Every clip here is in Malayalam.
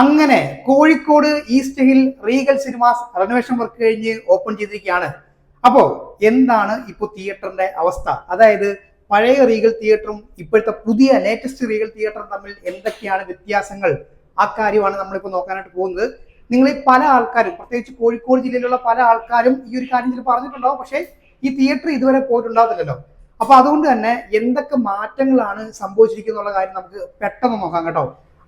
അങ്ങനെ Kozhikode east hill Regal cinemas renovation work കഴിഞ്ഞ് ഓപ്പൺ ചെയ്തിരിക്കുകയാണ്. അപ്പോ എന്താണ് ഇപ്പോൾ തിയേറ്ററിന്റെ അവസ്ഥ? അതായത് പഴയ റീഗൽ തിയേറ്ററും ഇപ്പോഴത്തെ പുതിയ ലേറ്റസ്റ്റ് റീഗൽ തിയേറ്ററും തമ്മിൽ എന്തൊക്കെയാണ് വ്യത്യാസങ്ങൾ? ആ കാര്യമാണ് നമ്മളിപ്പോൾ നോക്കാനായിട്ട് പോകുന്നത്. നിങ്ങൾ പല ആൾക്കാരും, പ്രത്യേകിച്ച് കോഴിക്കോട് ജില്ലയിലുള്ള പല ആൾക്കാരും ഈ ഒരു കാര്യം ഇതിൽ പറഞ്ഞിട്ടുണ്ടാവും, പക്ഷേ ഈ തിയേറ്റർ ഇതുവരെ പോയിട്ടുണ്ടാവില്ലല്ലോ. അപ്പൊ അതുകൊണ്ട് തന്നെ എന്തൊക്കെ മാറ്റങ്ങളാണ് സംഭവിച്ചിരിക്കുന്ന കാര്യം നമുക്ക് പെട്ടെന്ന് നോക്കാം കേട്ടോ.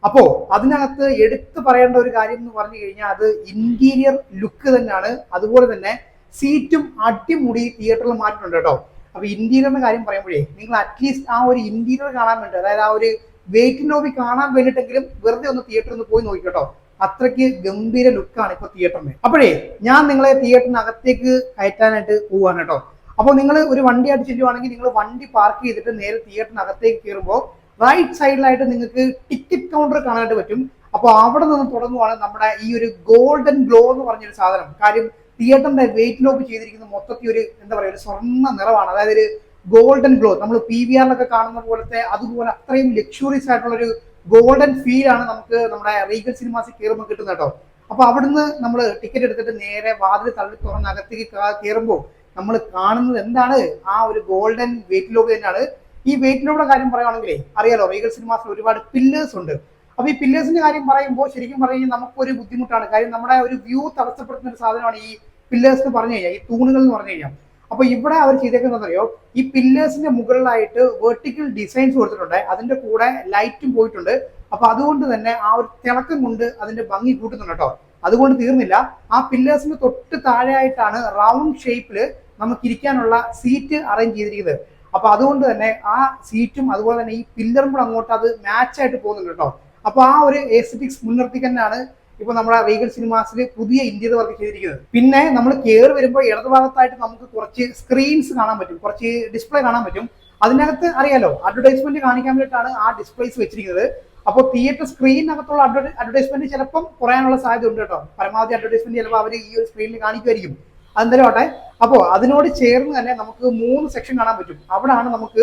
അപ്പോ അതിനകത്ത് എടുത്തു പറയേണ്ട ഒരു കാര്യം എന്ന് പറഞ്ഞു കഴിഞ്ഞാൽ അത് ഇന്റീരിയർ ലുക്ക് തന്നെയാണ്. അതുപോലെ തന്നെ സീറ്റും അടിമുടി തിയേറ്ററിൽ മാറ്റിയിട്ടുണ്ട് കേട്ടോ. അപ്പൊ ഇന്റീരിയറിന്റെ കാര്യം പറയുമ്പോഴേ നിങ്ങൾ അറ്റ്ലീസ്റ്റ് ആ ഒരു ഇന്റീരിയർ കാണാൻ വേണ്ടി, അതായത് ആ ഒരു വെയിറ്റിംഗ് ലോബി കാണാൻ വേണ്ടിയിട്ടെങ്കിലും വെറുതെ ഒന്ന് തിയേറ്ററിൽ ഒന്ന് പോയി നോക്കി കേട്ടോ. അത്രയ്ക്ക് ഗംഭീര ലുക്കാണ് ഇപ്പൊ തിയേറ്ററിന്. അപ്പോഴേ ഞാൻ നിങ്ങളെ തിയേറ്ററിനകത്തേക്ക് കയറ്റാനായിട്ട് പോവാണ് കേട്ടോ. അപ്പോൾ നിങ്ങൾ ഒരു വണ്ടിയായിട്ട് ചെല്ലുവാണെങ്കിൽ നിങ്ങൾ വണ്ടി പാർക്ക് ചെയ്തിട്ട് നേരെ തിയേറ്ററിനകത്തേക്ക് കയറുമ്പോൾ റൈറ്റ് സൈഡിലായിട്ട് നിങ്ങൾക്ക് ടിക്കറ്റ് കൗണ്ടർ കാണാനായിട്ട് പറ്റും. അപ്പോൾ അവിടെ നിന്ന് തുടങ്ങുവാണ് നമ്മുടെ ഈ ഒരു ഗോൾഡൻ ഗ്ലോ എന്ന് പറഞ്ഞൊരു സാധനം. കാര്യം തിയേറ്ററിന്റെ വെയിറ്റ് ലോബ് ചെയ്തിരിക്കുന്ന മൊത്തത്തിൽ ഒരു എന്താ പറയുക, ഒരു സ്വർണ്ണ നിറമാണ്. അതായത് ഒരു ഗോൾഡൻ ഗ്ലോ, നമ്മൾ PVR കാണുന്ന പോലത്തെ അതുപോലെ അത്രയും ലക്ഷൂറിയസ് ആയിട്ടുള്ള ഒരു ഗോൾഡൻ ഫീൽ ആണ് നമുക്ക് നമ്മുടെ റീഗൽ സിനിമാസിൽ കയറുമ്പോൾ കിട്ടുന്നത് കേട്ടോ. അപ്പൊ അവിടുന്ന് നമ്മൾ ടിക്കറ്റ് എടുത്തിട്ട് നേരെ വാതിൽ തള്ളി തുറന്ന് അകത്തേക്ക് കയറുമ്പോൾ നമ്മൾ കാണുന്നത് എന്താണ്? ആ ഒരു ഗോൾഡൻ വെയിറ്റ് ലോബ് തന്നെയാണ്. ഈ വെയിറ്റ് ലോബിന്റെ കാര്യം പറയുകയാണെങ്കിലേ അറിയാലോ, റീഗൽ സിനിമാസിൽ ഒരുപാട് പില്ലേഴ്സ് ഉണ്ട്. അപ്പൊ ഈ പില്ലേഴ്സിന്റെ കാര്യം പറയുമ്പോൾ ശരിക്കും പറഞ്ഞു കഴിഞ്ഞാൽ നമുക്കൊരു ബുദ്ധിമുട്ടാണ്. കാര്യം നമ്മുടെ ഒരു വ്യൂ തടസ്സപ്പെടുത്തുന്ന ഒരു സാധനമാണ് ഈ പില്ലേഴ്സ് എന്ന് പറഞ്ഞു കഴിഞ്ഞാൽ, ഈ തൂണുകൾ എന്ന് പറഞ്ഞു കഴിഞ്ഞാൽ. അപ്പൊ ഇവിടെ അവർ ചെയ്തേക്കുന്നത് അറിയോ, ഈ പില്ലേഴ്സിന്റെ മുകളിലായിട്ട് വെർട്ടിക്കൽ ഡിസൈൻസ് കൊടുത്തിട്ടുണ്ട്. അതിന്റെ കൂടെ ലൈറ്റും പോയിട്ടുണ്ട്. അപ്പൊ അതുകൊണ്ട് തന്നെ ആ ഒരു തിളക്കം കൊണ്ട് അതിന്റെ ഭംഗി കൂട്ടുന്നുണ്ട് കേട്ടോ. അതുകൊണ്ട് തീർന്നില്ല, ആ പില്ലേഴ്സിന് തൊട്ട് താഴെയായിട്ടാണ് റൗണ്ട് ഷേപ്പിൽ നമുക്ക് ഇരിക്കാനുള്ള സീറ്റ് അറേഞ്ച് ചെയ്തിരിക്കുന്നത്. അപ്പൊ അതുകൊണ്ട് തന്നെ ആ സീറ്റും അതുപോലെ തന്നെ ഈ പില്ലറും കൂടെ അങ്ങോട്ട് അത് മാച്ച് ആയിട്ട് പോകുന്നുണ്ട് കേട്ടോ. അപ്പൊ ആ ഒരു എസ്തെറ്റിക്സ് മുൻനിർത്തി തന്നെയാണ് ഇപ്പൊ നമ്മുടെ റീഗൽ സിനിമാസിൽ പുതിയ ഇന്റീരിയർ വർക്ക് ചെയ്തിരിക്കുന്നത്. പിന്നെ നമ്മൾ കയറി വരുമ്പോൾ ഇടതുഭാഗത്തായിട്ട് നമുക്ക് കുറച്ച് സ്ക്രീൻസ് കാണാൻ പറ്റും, കുറച്ച് ഡിസ്പ്ലേ കാണാൻ പറ്റും. അതിനകത്ത് അറിയാലോ, അഡ്വർടൈസ്മെന്റ് കാണിക്കാൻ വേണ്ടിയിട്ടാണ് ആ ഡിസ്പ്ലേസ് വെച്ചിരിക്കുന്നത്. അപ്പോൾ തിയേറ്റർ സ്ക്രീനകത്തുള്ള അഡ്വർടൈസ്മെന്റ് ചിലപ്പം കുറയാനുള്ള സാധ്യത ഉണ്ട് കേട്ടോ. പരമാവധി അഡ്വർടൈസ്മെന്റ് ചിലപ്പോൾ അവർ ഈ ഒരു സ്ക്രീനിൽ കാണിക്കുമായിരിക്കും. അതെന്തായാലും ആട്ടെ. അപ്പോൾ അതിനോട് ചേർന്ന് തന്നെ നമുക്ക് 3 സെക്ഷൻ കാണാൻ പറ്റും. അവിടാണ് നമുക്ക്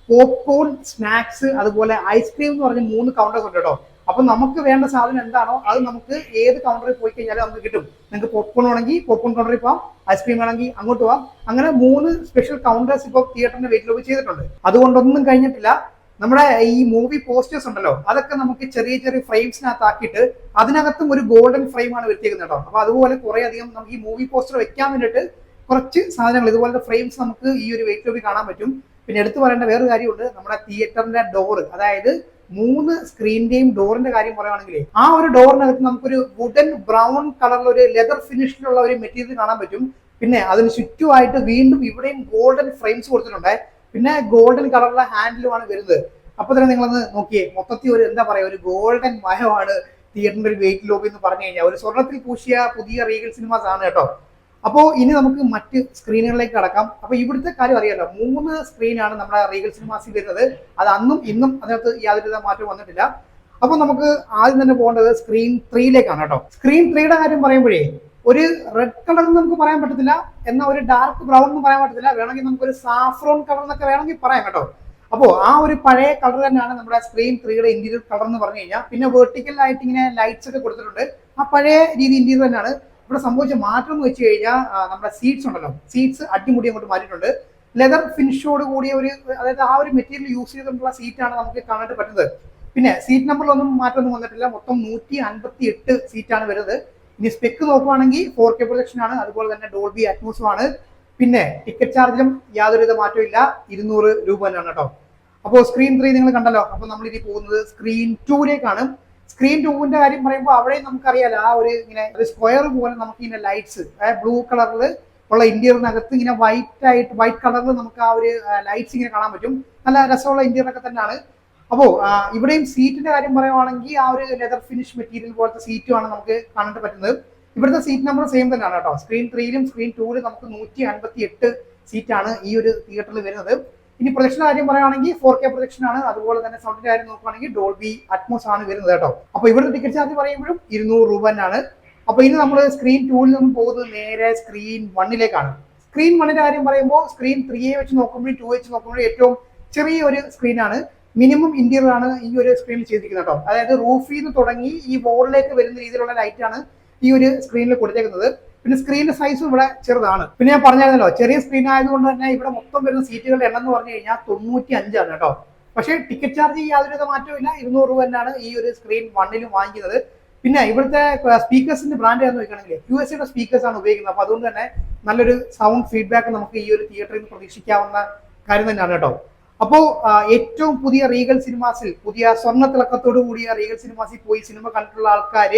പോപ്കോൺ, സ്നാക്സ്, അതുപോലെ ഐസ്ക്രീം എന്ന് പറഞ്ഞ 3 കൗണ്ടേഴ്സ് ഉണ്ട് കേട്ടോ. അപ്പൊ നമുക്ക് വേണ്ട സാധനം എന്താണോ അത് നമുക്ക് ഏത് കൗണ്ടറിൽ പോയി കഴിഞ്ഞാലും നമുക്ക് കിട്ടും. നിങ്ങൾക്ക് പോപ്കോൺ വേണമെങ്കിൽ പോപ്കോൺ കൗണ്ടറിൽ പോവാം, ഐസ്ക്രീം വേണമെങ്കിൽ അങ്ങോട്ട് പോവാം. അങ്ങനെ 3 സ്പെഷ്യൽ കൗണ്ടേഴ്സ് ഇപ്പോൾ തിയേറ്ററിന്റെ വെയിറ്റ് ലോബ് ചെയ്തിട്ടുണ്ട്. അതുകൊണ്ടൊന്നും കഴിഞ്ഞിട്ടില്ല, നമ്മുടെ ഈ മൂവി പോസ്റ്റേഴ്സ് ഉണ്ടല്ലോ, അതൊക്കെ നമുക്ക് ചെറിയ ചെറിയ ഫ്രെയിംസിനകത്താക്കിയിട്ട് അതിനകത്തും ഒരു ഗോൾഡൻ ഫ്രെയിമാണ് വരുത്തിയിരിക്കുന്നത് കേട്ടോ. അപ്പൊ അതുപോലെ കുറെ അധികം നമുക്ക് ഈ മൂവി പോസ്റ്റർ വെക്കാൻ വേണ്ടിയിട്ട് കുറച്ച് സാധനങ്ങൾ, ഇതുപോലത്തെ ഫ്രെയിംസ് നമുക്ക് ഈ ഒരു വെയിറ്റ് ലോബിൽ കാണാൻ പറ്റും. പിന്നെ എടുത്തു പറയേണ്ട വേറൊരു കാര്യമുണ്ട്, നമ്മുടെ തിയേറ്ററിന്റെ ഡോറ്, അതായത് 3 സ്ക്രീനിന്റെയും ഡോറിന്റെ കാര്യം പറയുകയാണെങ്കിൽ ആ ഒരു ഡോറിനകത്ത് നമുക്കൊരു വുഡൻ ബ്രൗൺ കളറിൽ ഒരു ലെതർ ഫിനിഷിലുള്ള ഒരു മെറ്റീരിയൽ കാണാൻ പറ്റും. പിന്നെ അതിന് ചുറ്റുമായിട്ട് വീണ്ടും ഇവിടെയും ഗോൾഡൻ ഫ്രെയിംസ് കൊടുത്തിട്ടുണ്ട്. പിന്നെ ഗോൾഡൻ കളറിലെ ഹാൻഡിലുമാണ് വരുന്നത്. അപ്പൊ തന്നെ നിങ്ങളൊന്ന് നോക്കിയേ, മൊത്തത്തിൽ ഒരു എന്താ പറയാ, ഒരു ഗോൾഡൻ മയമാണ് തിയേറ്ററിന്റെ ഒരു വെയിറ്റ് ലോബി എന്ന് പറഞ്ഞു കഴിഞ്ഞാൽ. ഒരു സ്വർണ്ണത്തിൽ പൂശിയ പുതിയ റീഗൽ സിനിമാസ് ആണ് കേട്ടോ. അപ്പോൾ ഇനി നമുക്ക് മറ്റ് സ്ക്രീനുകളിലേക്ക് കടക്കാം. അപ്പൊ ഇവിടുത്തെ കാര്യം അറിയാലോ, 3 സ്ക്രീനാണ് നമ്മുടെ റീഗൽ സിനിമാസിൽ വരുന്നത്. അത് അന്നും ഇന്നും അതിനകത്ത് യാതൊരുവിധ മാറ്റവും വന്നിട്ടില്ല. അപ്പൊ നമുക്ക് ആദ്യം തന്നെ പോകേണ്ടത് സ്ക്രീൻ 3യിലേക്കാണ് കേട്ടോ. സ്ക്രീൻ 3യുടെ കാര്യം പറയുമ്പോഴേ ഒരു റെഡ് കളർ എന്ന് നമുക്ക് പറയാൻ പറ്റത്തില്ല, എന്നാൽ ഒരു ഡാർക്ക് ബ്രൗൺ എന്ന് പറയാൻ പറ്റത്തില്ല. വേണമെങ്കിൽ നമുക്കൊരു സാഫ്രോൺ കളർ എന്നൊക്കെ വേണമെങ്കിൽ പറയാം കേട്ടോ. അപ്പോൾ ആ ഒരു പഴയ കളർ തന്നെയാണ് നമ്മുടെ സ്ക്രീൻ 3യുടെ ഇന്റീരിയർ കളർ എന്ന് പറഞ്ഞു കഴിഞ്ഞാൽ. പിന്നെ വെർട്ടിക്കൽ ആയിട്ട് ഇങ്ങനെ ലൈറ്റ്സ് ഒക്കെ കൊടുത്തിട്ടുണ്ട്. ആ പഴയ രീതി ഇന്റീരിയർ തന്നെയാണ്. ഇവിടെ സംഭവിച്ച മാറ്റം എന്ന് വെച്ച് കഴിഞ്ഞാൽ നമ്മുടെ സീറ്റ്സ് ഉണ്ടല്ലോ, സീറ്റ്സ് അടിമുടി അങ്ങോട്ട് മാറ്റിയിട്ടുണ്ട്. ലെതർ ഫിനിഷോട് കൂടിയ ഒരു, അതായത് ആ ഒരു മെറ്റീരിയൽ യൂസ് ചെയ്തിട്ടുള്ള സീറ്റാണ് നമുക്ക് കാണാനായിട്ട് പറ്റുന്നത്. പിന്നെ സീറ്റ് നമ്പറിലൊന്നും മാറ്റമൊന്നും വന്നിട്ടില്ല. മൊത്തം 158 സീറ്റാണ് വരുന്നത്. ഇനി സ്പെക്ക് നോക്കുവാണെങ്കിൽ 4K പ്രൊജക്ഷൻ ആണ്, അതുപോലെ തന്നെ ഡോൾബി അറ്റ്മോസും ആണ്. പിന്നെ ടിക്കറ്റ് ചാർജിലും യാതൊരുവിധ മാറ്റവും ഇല്ല, 200 രൂപ തന്നെയാണ് കേട്ടോ. അപ്പോൾ സ്ക്രീൻ 3 നിങ്ങൾ കണ്ടല്ലോ. അപ്പോൾ നമ്മൾ ഇനി പോകുന്നത് സ്ക്രീൻ 2യിലേക്കാണ്. സ്ക്രീൻ 2ന്റെ കാര്യം പറയുമ്പോൾ അവിടെ നമുക്കറിയാലോ, ആ ഒരു ഇങ്ങനെ ഒരു സ്ക്വയർ പോലെ നമുക്ക് ഇങ്ങനെ ലൈറ്റ്സ് ബ്ലൂ കളറിൽ ഉള്ള ഇന്റീരിയറിനകത്ത് ഇങ്ങനെ വൈറ്റ് കളറിൽ നമുക്ക് ആ ഒരു ലൈറ്റ്സ് ഇങ്ങനെ കാണാൻ പറ്റും. നല്ല രസമുള്ള ഇന്റീരിയർ ഒക്കെ തന്നെയാണ്. അപ്പോൾ ഇവിടെയും സീറ്റിന്റെ കാര്യം പറയുവാണെങ്കിൽ ആ ഒരു ലെതർ ഫിനിഷ് മെറ്റീരിയൽ പോലത്തെ സീറ്റുമാണ് നമുക്ക് കാണാൻ പറ്റുന്നത്. ഇവിടുത്തെ സീറ്റ് നമ്പർ സെയിം തന്നെയാണ് കേട്ടോ. സ്ക്രീൻ 3യിലും സ്ക്രീൻ 2യിലും നമുക്ക് 158 സീറ്റാണ് ഈ ഒരു തിയേറ്ററിൽ വരുന്നത്. ഇനി പ്രൊജക്ഷന്റെ കാര്യം പറയുകയാണെങ്കിൽ 4K പ്രൊജക്ഷൻ ആണ്. അതുപോലെ തന്നെ സൗണ്ടിന്റെ കാര്യം നോക്കുകയാണെങ്കിൽ ഡോൾബി അറ്റ്മോസ് ആണ് വരുന്നത് കേട്ടോ. അപ്പൊ ഇവിടുത്തെ ടിക്കറ്റ് ചാർജ് പറയുമ്പോഴും 200 രൂപ തന്നെയാണ്. അപ്പൊ ഇനി നമ്മൾ സ്ക്രീൻ 2ൽ നിന്നും പോകുന്നത് നേരെ സ്ക്രീൻ 1ലേക്കാണ്. സ്ക്രീൻ 1ന്റെ കാര്യം പറയുമ്പോൾ സ്ക്രീൻ 3യെ വെച്ച് നോക്കുമ്പോഴും 2 വെച്ച് നോക്കുമ്പോഴും ഏറ്റവും ചെറിയ ഒരു സ്ക്രീനാണ്. മിനിമം ഇന്റീരിയർ ആണ് ഈ ഒരു സ്ക്രീനിൽ ചെയ്തിരിക്കുന്നത് കേട്ടോ. അതായത് റൂഫിൽ നിന്ന് തുടങ്ങി ഈ വോളിലേക്ക് വരുന്ന രീതിയിലുള്ള ലൈറ്റാണ് ഈ ഒരു സ്ക്രീനിൽ കൊടുത്തേക്കുന്നത്. പിന്നെ സ്ക്രീനിന്റെ സൈസും ഇവിടെ ചെറുതാണ്. പിന്നെ ഞാൻ പറഞ്ഞായിരുന്നല്ലോ, ചെറിയ സ്ക്രീൻ ആയതുകൊണ്ട് തന്നെ ഇവിടെ മൊത്തം വരുന്ന സീറ്റുകളുടെ എണ്ണം എന്ന് പറഞ്ഞു കഴിഞ്ഞാൽ 95 കേട്ടോ. പക്ഷേ ടിക്കറ്റ് ചാർജ് യാതൊരുവിധ മാറ്റവും ഇല്ല. 200 രൂപ തന്നെയാണ് ഈ ഒരു സ്ക്രീൻ വണ്ണിലും വാങ്ങിക്കുന്നത്. പിന്നെ ഇവിടുത്തെ സ്പീക്കേഴ്സിന്റെ ബ്രാൻഡ് എന്ന് നോക്കുകയാണെങ്കിൽ QSയുടെ സ്പീക്കേഴ്സ് ആണ് ഉപയോഗിക്കുന്നത്. അപ്പൊ അതുകൊണ്ട് തന്നെ നല്ലൊരു സൗണ്ട് ഫീഡ്ബാക്ക് നമുക്ക് ഈ ഒരു തിയേറ്ററിൽ നിന്ന് പ്രതീക്ഷിക്കാവുന്ന കാര്യം തന്നെയാണ് കേട്ടോ. അപ്പോൾ ഏറ്റവും പുതിയ റീഗൽ സിനിമാസിൽ, പുതിയ സ്വർണ്ണ തിളക്കത്തോടു കൂടിയ റീഗൽ സിനിമാസിൽ പോയി സിനിമ കണ്ടിട്ടുള്ള ആൾക്കാർ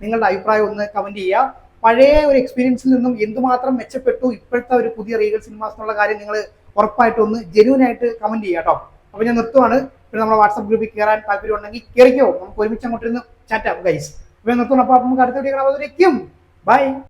നിങ്ങളുടെ അഭിപ്രായം ഒന്ന് കമന്റ് ചെയ്യുക. പഴയ ഒരു എക്സ്പീരിയൻസിൽ നിന്നും എന്തുമാത്രം മെച്ചപ്പെട്ടു ഇപ്പോഴത്തെ ഒരു പുതിയ റീഗൽ സിനിമാസ് എന്നുള്ള കാര്യം നിങ്ങൾ ഉറപ്പായിട്ടും ഒന്ന് ജെന്യൂനായിട്ട് കമന്റ് ചെയ്യുക കേട്ടോ. അപ്പൊ ഞാൻ നിർത്തുവാണ്. പിന്നെ നമ്മുടെ വാട്സ്ആപ്പ് ഗ്രൂപ്പിൽ കയറാൻ താല്പര്യം ഉണ്ടെങ്കിൽ കയറിക്കോ, നമുക്ക് ഒരുമിച്ച് അങ്ങോട്ടിരുന്ന് ചാറ്റാം ഗൈസ്. അപ്പൊ നിർത്തുന്നു. അപ്പൊ നമുക്ക് അടുത്ത വീഡിയോ കാണാൻ ബൈ.